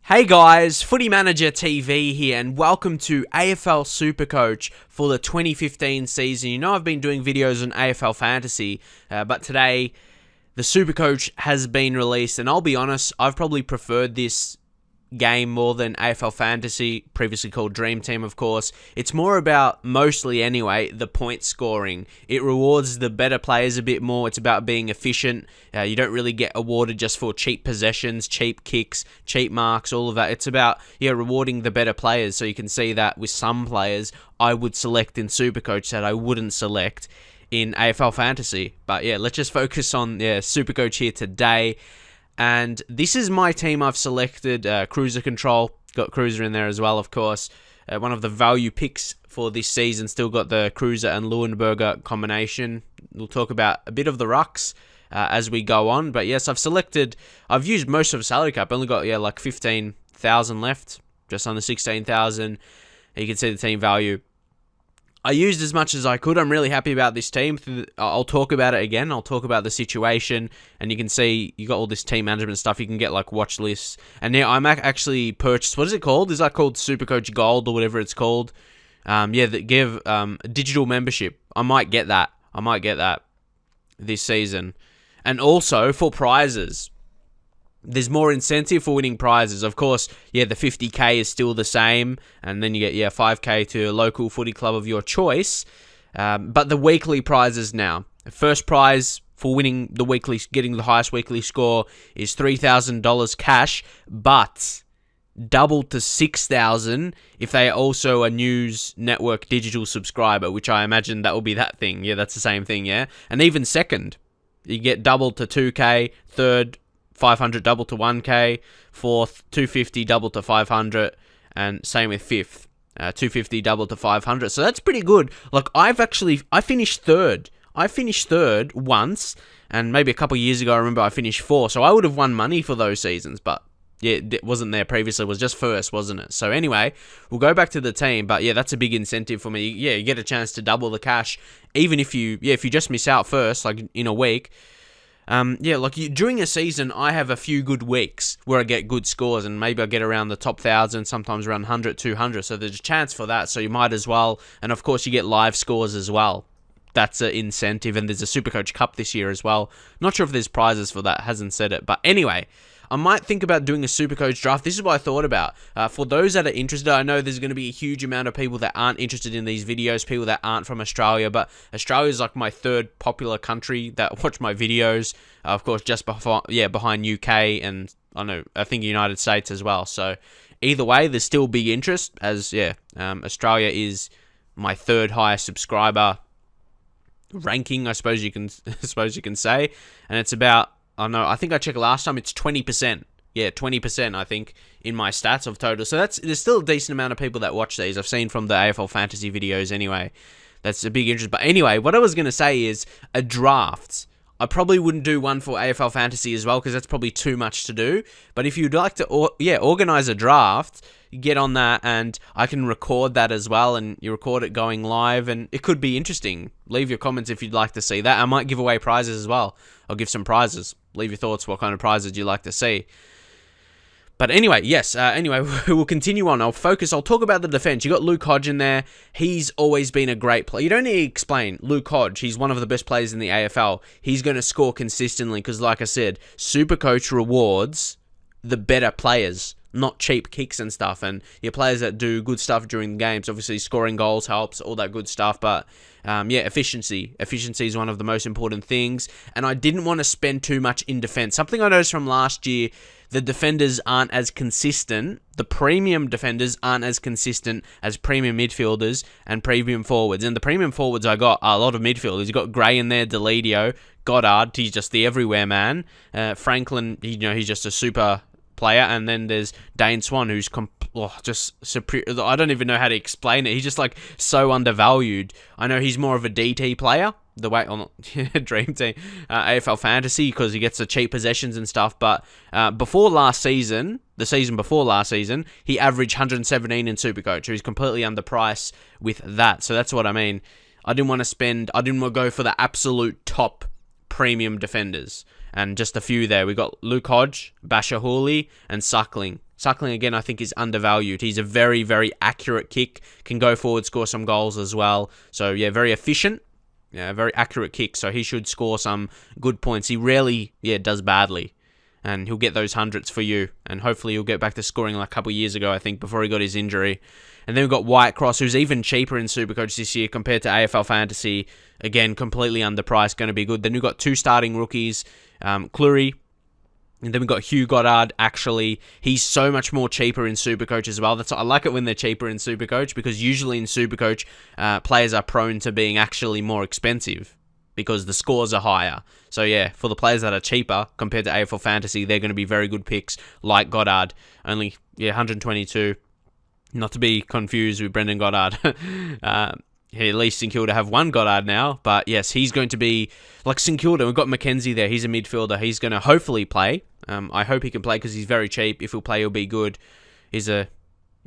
Hey guys, Footy Manager TV here and welcome to AFL SUPERCOACH for the 2015 season. You know I've been doing videos on AFL Fantasy, but today the SUPERCOACH has been released and I'll be honest, I've probably preferred this game more than AFL Fantasy, previously called Dream Team of course. It's more about, mostly anyway, the point scoring. It rewards the better players a bit more. It's about being efficient. You don't really get awarded just for cheap possessions, cheap kicks, cheap marks, all of that. It's about rewarding the better players. So you can see that with some players I would select in SUPERCOACH that I wouldn't select in AFL Fantasy. But yeah, let's just focus on SUPERCOACH here today. And this is my team I've selected. Cruiser Control, got Cruiser in there as well, of course. One of the value picks for this season, still got the Cruiser and Leuenberger combination. We'll talk about a bit of the rucks as we go on. But yes, I've used most of salary cap. Only got, like 15,000 left, just under 16,000. You can see the team value. I used as much as I could. I'm really happy about this team. I'll talk about it again. I'll talk about the situation. And you can see you got all this team management stuff. You can get like watch lists. And now I'm actually purchased, what is it called? Is that called SUPERCOACH Gold or whatever it's called? That give a digital membership. I might get that. This season. And also for prizes. There's more incentive for winning prizes. Of course, the 50k is still the same. And then you get, 5k to a local footy club of your choice. But the weekly prizes now. First prize for winning the weekly, getting the highest weekly score is $3,000 cash. But doubled to $6,000 if they are also a news network digital subscriber. Which I imagine that will be that thing. Yeah, that's the same thing, yeah. And even second, you get doubled to 2k. Third, 500 double to 1k, fourth 250 double to 500, and same with fifth, 250 double to 500. So that's pretty good. Like I finished third. I finished third once, and maybe a couple of years ago I remember I finished fourth. So I would have won money for those seasons, but it wasn't there previously. It was just first, wasn't it? So anyway, we'll go back to the team, but that's a big incentive for me. You get a chance to double the cash, even if you just miss out first, like in a week. During a season, I have a few good weeks where I get good scores, and maybe I get around the top 1,000, sometimes around 100, 200, so there's a chance for that, so you might as well, and of course you get live scores as well. That's an incentive, and there's a SUPERCOACH Cup this year as well. Not sure if there's prizes for that, hasn't said it, but anyway, I might think about doing a SUPERCOACH draft. This is what I thought about. For those that are interested, I know there's going to be a huge amount of people that aren't interested in these videos, people that aren't from Australia, but Australia is like my third popular country that watch my videos. Of course, just behind UK and I think United States as well. So either way, there's still big interest as Australia is my third highest subscriber ranking, I suppose you can say, and it's about, I think I checked last time, it's 20%. Yeah, 20%, I think, in my stats of total. So there's still a decent amount of people that watch these. I've seen from the AFL Fantasy videos anyway. That's a big interest. But anyway, what I was going to say is a draft. I probably wouldn't do one for AFL Fantasy as well because that's probably too much to do. But if you'd like to, organize a draft, get on that and I can record that as well, and you record it going live, and it could be interesting. Leave your comments if you'd like to see that. I might give away prizes as well. I'll give some prizes. Leave your thoughts, what kind of prizes you'd like to see. But anyway, we'll continue on. I'll talk about the defense. You got Luke Hodge in there. He's always been a great player. You don't need to explain. Luke Hodge, he's one of the best players in the AFL. He's going to score consistently because, like I said, SUPERCOACH rewards the better players, not cheap kicks and stuff. And your players that do good stuff during the games, obviously scoring goals helps, all that good stuff. But efficiency. Efficiency is one of the most important things. And I didn't want to spend too much in defense. Something I noticed from last year, the defenders aren't as consistent. The premium defenders aren't as consistent as premium midfielders and premium forwards. And the premium forwards, I got a lot of midfielders. You got Gray in there, Deledio, Goddard, he's just the everywhere man. Franklin, he's just a super player, and then there's Dane Swan, who's just superior. I don't even know how to explain it. He's just like so undervalued. I know he's more of a DT player, the way on Dream Team, AFL Fantasy, because he gets the cheap possessions and stuff. But the season before last season, he averaged 117 in SUPERCOACH. So he's completely underpriced with that. So that's what I mean. I didn't want to go for the absolute top premium defenders. And just a few there. We've got Luke Hodge, Basher Hooley, and Suckling. Suckling, again, I think is undervalued. He's a very, very accurate kick. Can go forward, score some goals as well. So, yeah, very efficient. Yeah, very accurate kick. So, he should score some good points. He rarely, does badly. And he'll get those hundreds for you. And hopefully he'll get back to scoring like a couple of years ago, I think, before he got his injury. And then we've got Whitecross, who's even cheaper in Supercoach this year compared to AFL Fantasy. Again, completely underpriced, going to be good. Then we've got 2 starting rookies, Clury. And then we've got Hugh Goddard, actually. He's so much more cheaper in Supercoach as well. I like it when they're cheaper in Supercoach, because usually in Supercoach, players are prone to being actually more expensive because the scores are higher. So yeah, for the players that are cheaper compared to AFL Fantasy, they're going to be very good picks, like Goddard. Only, 122. Not to be confused with Brendan Goddard. At least St Kilda have one Goddard now, but yes, he's going to be like St Kilda. We've got Mackenzie there. He's a midfielder. He's going to hopefully play. I hope he can play because he's very cheap. If he'll play, he'll be good. He's a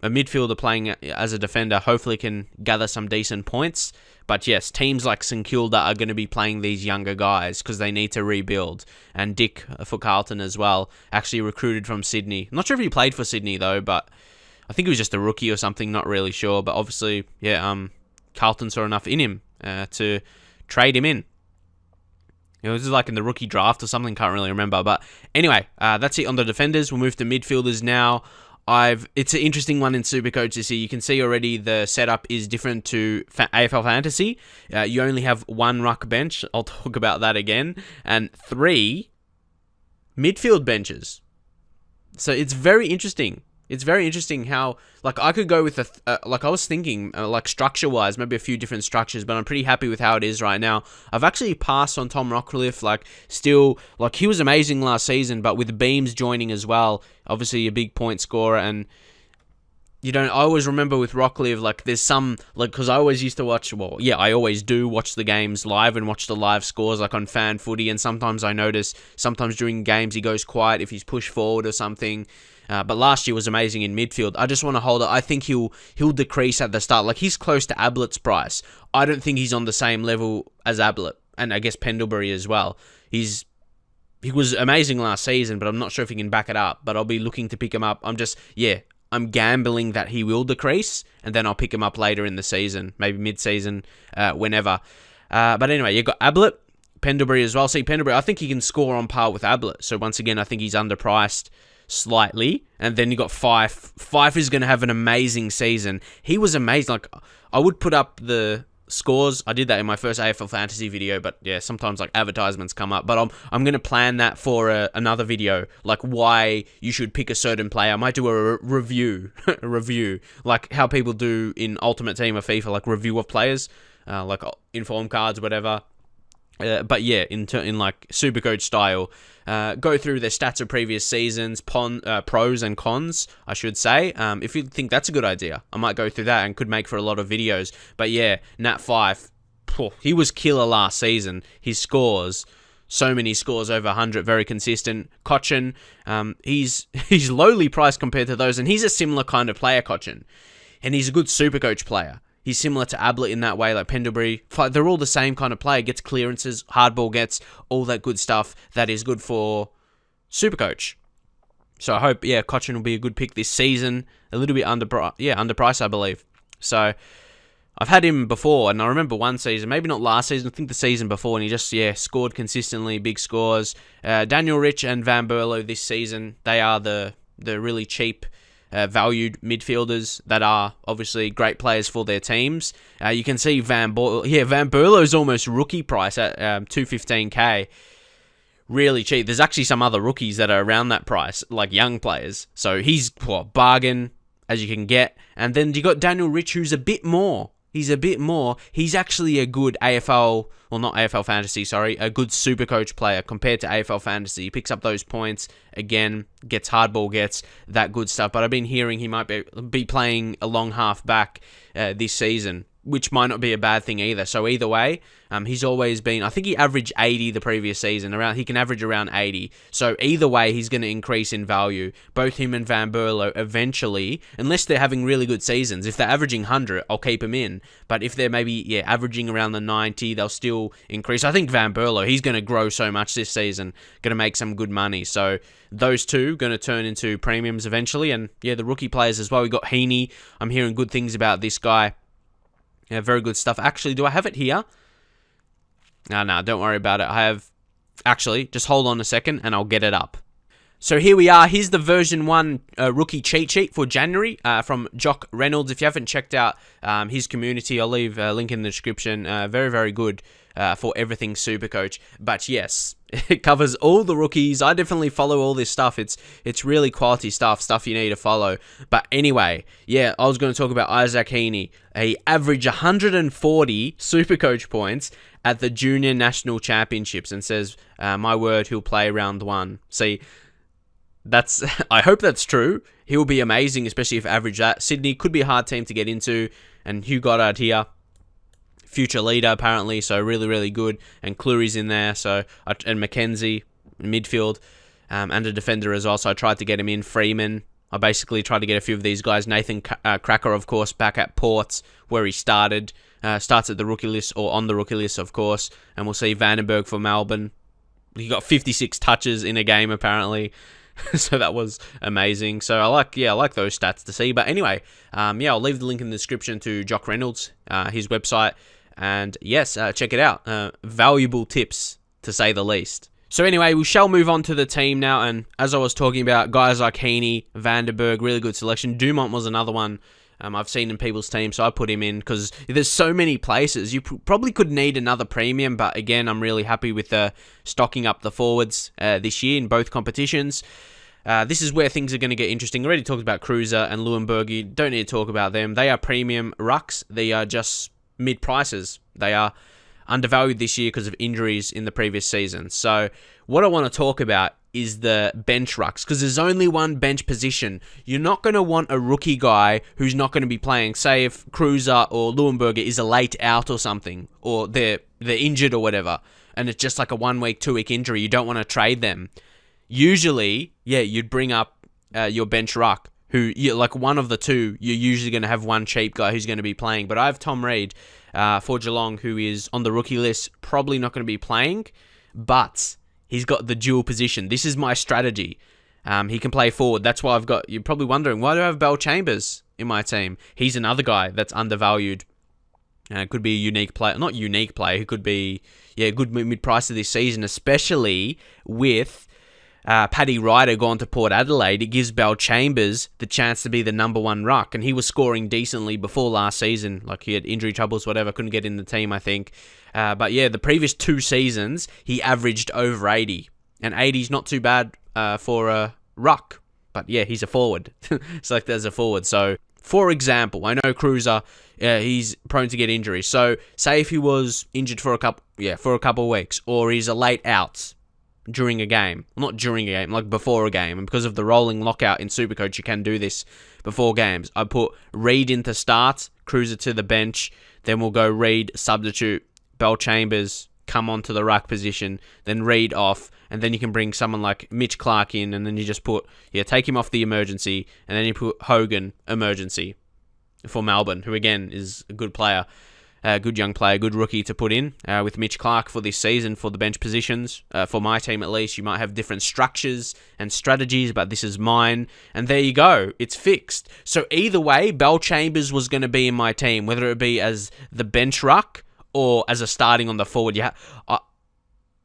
midfielder playing as a defender. Hopefully can gather some decent points. But yes, teams like St Kilda are going to be playing these younger guys because they need to rebuild. And Dick for Carlton as well, actually recruited from Sydney. I'm not sure if he played for Sydney though, but I think he was just a rookie or something. Not really sure. But obviously, Carlton saw enough in him to trade him in. This is like in the rookie draft or something, can't really remember. But anyway, that's it on the defenders. We'll move to midfielders now. It's an interesting one in Supercoach this year. You can see already the setup is different to AFL Fantasy. You only have 1 ruck bench. I'll talk about that again. And 3 midfield benches. So it's very interesting. It's very interesting how, like, I could go with like I was thinking, like structure-wise, maybe a few different structures, but I'm pretty happy with how it is right now. I've actually passed on Tom Rockcliffe, he was amazing last season, but with Beams joining as well, obviously a big point scorer, and I always remember with Rockcliffe, like, there's some, like, because I always used to watch, I always do watch the games live and watch the live scores, like, on Fan Footy, and sometimes I notice, sometimes during games he goes quiet if he's pushed forward or something. But last year was amazing in midfield. I just want to hold it. I think he'll decrease at the start. Like, he's close to Ablett's price. I don't think he's on the same level as Ablett, and I guess Pendlebury as well. He was amazing last season, but I'm not sure if he can back it up. But I'll be looking to pick him up. I'm gambling that he will decrease, and then I'll pick him up later in the season, maybe mid-season, whenever. But anyway, you've got Ablett, Pendlebury as well. See, Pendlebury, I think he can score on par with Ablett. So once again, I think he's underpriced slightly. And then you got Fife. Fife is going to have an amazing season. He was amazing. Like, I would put up the scores. I did that in my first AFL Fantasy video, but yeah, sometimes like advertisements come up. But I'm going to plan that for another video, like why you should pick a certain player. I might do a review, like how people do in Ultimate Team or FIFA, like review of players, like inform cards, whatever. But yeah, in like Supercoach style, go through their stats of previous seasons, pros and cons, I should say. If you think that's a good idea, I might go through that and could make for a lot of videos. But yeah, Nat Fife, he was killer last season. His scores, so many scores over 100, very consistent. Cochin, he's lowly priced compared to those, and he's a similar kind of player, Cochin. And he's a good Supercoach player. He's similar to Ablett in that way, like Pendlebury. They're all the same kind of player. Gets clearances, hardball gets, all that good stuff that is good for Supercoach. So I hope, Cochin will be a good pick this season. A little bit underpriced, I believe. So I've had him before, and I remember one season, maybe not last season, I think the season before, and he just, scored consistently, big scores. Daniel Rich and Van Berlo this season, they are the really cheap valued midfielders that are obviously great players for their teams. You can see Van Berlo's almost rookie price at $215K. Really cheap. There's actually some other rookies that are around that price, like young players. So he's bargain as you can get. And then you got Daniel Rich, who's a bit more. He's actually a good a good Supercoach player compared to AFL Fantasy. He picks up those points, again, gets hardball, gets that good stuff. But I've been hearing he might be playing a long half back this season. which might not be a bad thing either. So either way, he's always been, I think he averaged 80 the previous season. He can average around 80. So either way, he's going to increase in value. Both him and Van Berlo eventually, unless they're having really good seasons. If they're averaging 100, I'll keep him in. But if they're maybe, averaging around the 90, they'll still increase. I think Van Berlo, he's going to grow so much this season, going to make some good money. So those two going to turn into premiums eventually. And yeah, the rookie players as well. We got Heaney. I'm hearing good things about this guy. Yeah, very good stuff. Actually, do I have it here? No, don't worry about it. I have... Actually, just hold on a second and I'll get it up. So here we are. Here's the version 1 rookie cheat sheet for January from Jock Reynolds. If you haven't checked out his community, I'll leave a link in the description. Very, very good for everything Supercoach. But yes, it covers all the rookies. I definitely follow all this stuff. It's really quality stuff you need to follow. But anyway, yeah, I was going to talk about Isaac Heaney. He averaged 140 Supercoach points at the Junior National Championships and says, my word, he'll play round 1. See, I hope that's true. He'll be amazing, especially if average that. Sydney could be a hard team to get into, and Hugh Goddard here, future leader apparently, so really, really good. And Cleary's in there, and Mackenzie in midfield, and a defender as well. So I tried to get him in. Freeman. I basically tried to get a few of these guys. Nathan Cracker, of course, back at Port, where he started. Starts at the rookie list, or on the rookie list, of course. And we'll see Vandenberg for Melbourne. He got 56 touches in a game, apparently. So that was amazing. So I like those stats to see. But anyway, I'll leave the link in the description to Jock Reynolds, his website. And yes, check it out. Valuable tips, to say the least. So anyway, we shall move on to the team now. And as I was talking about, guys like Heaney, Vandenberg, really good selection. Dumont was another one I've seen in people's teams, so I put him in because there's so many places. You probably could need another premium, but again, I'm really happy with stocking up the forwards this year in both competitions. This is where things are going to get interesting. I already talked about Cruiser and Leuenberg. You don't need to talk about them. They are premium rucks. They are just mid-prices. They are undervalued this year because of injuries in the previous season. So what I want to talk about is the bench rucks, because there's only one bench position. You're not going to want a rookie guy who's not going to be playing. Say if Cruiser or Leuenberger is a late out or something, or they're injured or whatever, and it's just like a 1 week, 2 week injury. You don't want to trade them. Usually, you'd bring up your bench ruck, who, like one of the two, you're usually going to have one cheap guy who's going to be playing. But I have Tom Reid for Geelong, who is on the rookie list, probably not going to be playing, but he's got the dual position. This is my strategy. He can play forward. That's why you're probably wondering, why do I have Bell Chambers in my team? He's another guy that's undervalued. Could be a unique player. Not unique player. He could be, good mid-price of this season, especially with Paddy Ryder gone to Port Adelaide. It gives Bell Chambers the chance to be the number 1 ruck, and he was scoring decently before last season. Like, he had injury troubles, whatever, couldn't get in the team, I think. But yeah, the previous 2 seasons, he averaged over 80. And 80 is not too bad for a ruck. But yeah, he's a forward. It's like there's a forward. So, for example, I know Cruiser, he's prone to get injuries. So, say if he was injured for a couple of weeks, or he's a late out during a game. Not during a game, like before a game. And because of the rolling lockout in Supercoach, you can do this before games. I put Reid into start, Cruiser to the bench, then we'll go Reid, substitute, Bell Chambers, come onto the ruck position, then Reid off, and then you can bring someone like Mitch Clark in, and then you just take him off the emergency, and then you put Hogan emergency for Melbourne, who again is a good player. Good young player, good rookie to put in with Mitch Clark for this season for the bench positions. For my team at least, you might have different structures and strategies, but this is mine. And there you go. It's fixed. So either way, Bell Chambers was going to be in my team, whether it be as the bench ruck or as a starting on the forward.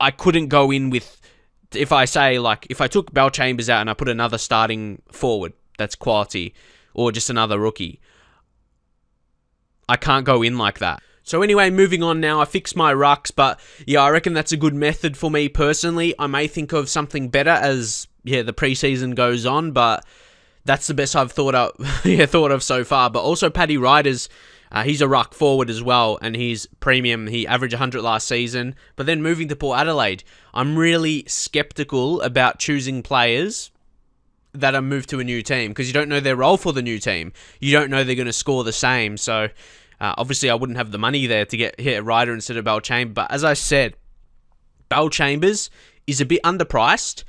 I couldn't go in with, if I took Bell Chambers out and I put another starting forward that's quality, or just another rookie, I can't go in like that. So anyway, moving on now. I fixed my rucks, but yeah, I reckon that's a good method for me personally. I may think of something better as the preseason goes on, but that's the best I've thought of so far. But also Paddy Ryder's, he's a ruck forward as well, and he's premium. He averaged 100 last season, but then moving to Port Adelaide, I'm really skeptical about choosing players that are moved to a new team, because you don't know their role for the new team. You don't know they're going to score the same. So Obviously, I wouldn't have the money there to hit a Ryder instead of Bell Chambers. But as I said, Bell Chambers is a bit underpriced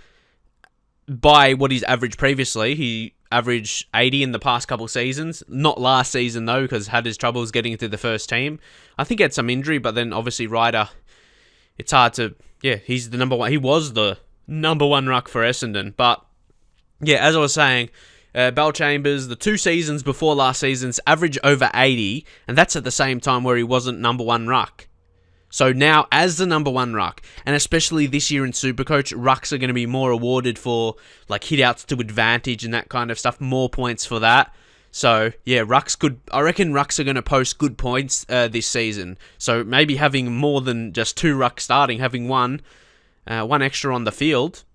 by what he's averaged previously. He averaged 80 in the past couple seasons. Not last season, though, because had his troubles getting into the first team. I think he had some injury, but then obviously Ryder, it's hard to... Yeah, he's the number one. He was the number one ruck for Essendon. But, yeah, as I was saying... Bell Chambers, the 2 seasons before last season's average over 80, and that's at the same time where he wasn't number one ruck. So now, as the number one ruck, and especially this year in Supercoach, rucks are going to be more awarded for like hit-outs to advantage and that kind of stuff, more points for that. So, yeah, I reckon rucks are going to post good points this season. So maybe having more than just 2 rucks starting, having one extra on the field,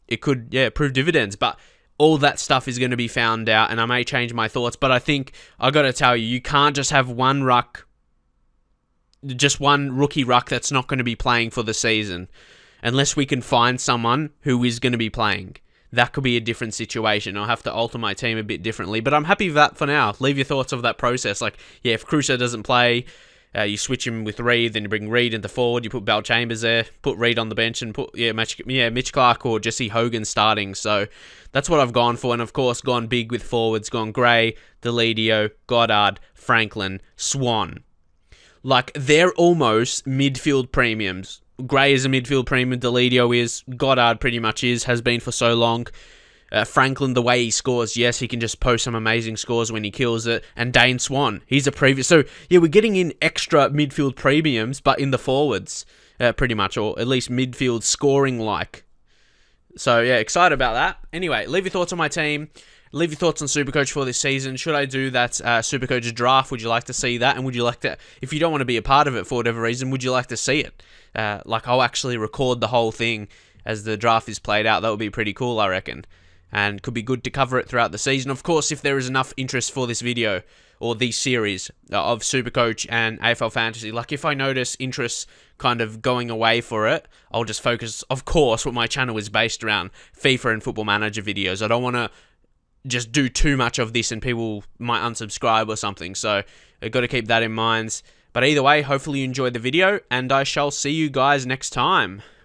it could, prove dividends. But all that stuff is going to be found out, and I may change my thoughts, but I think I got to tell you, you can't just have one rookie ruck that's not going to be playing for the season, unless we can find someone who is going to be playing. That could be a different situation. I'll have to alter my team a bit differently, but I'm happy with that for now. Leave your thoughts of that process. Like, yeah, if Crusoe doesn't play, you switch him with Reed, then you bring Reed into forward, you put Bell Chambers there, put Reed on the bench, and put Mitch Clark or Jesse Hogan starting. So that's what I've gone for, and of course gone big with forwards, gone Gray, Deledio, Goddard, Franklin, Swan. Like, they're almost midfield premiums. Gray is a midfield premium, Deledio is, Goddard pretty much has been for so long. Franklin, the way he scores, yes, he can just post some amazing scores when he kills it. And Dane Swan, he's a previous... So, yeah, we're getting in extra midfield premiums, but in the forwards, pretty much, or at least midfield scoring-like. So, yeah, excited about that. Anyway, leave your thoughts on my team. Leave your thoughts on Supercoach for this season. Should I do that Supercoach draft? Would you like to see that? And would you like to... If you don't want to be a part of it for whatever reason, would you like to see it? I'll actually record the whole thing as the draft is played out. That would be pretty cool, I reckon. And could be good to cover it throughout the season. Of course, if there is enough interest for this video or these series of Supercoach and AFL Fantasy, like if I notice interest kind of going away for it, I'll just focus, of course, what my channel is based around, FIFA and Football Manager videos. I don't want to just do too much of this and people might unsubscribe or something. So I've got to keep that in mind. But either way, hopefully you enjoyed the video and I shall see you guys next time.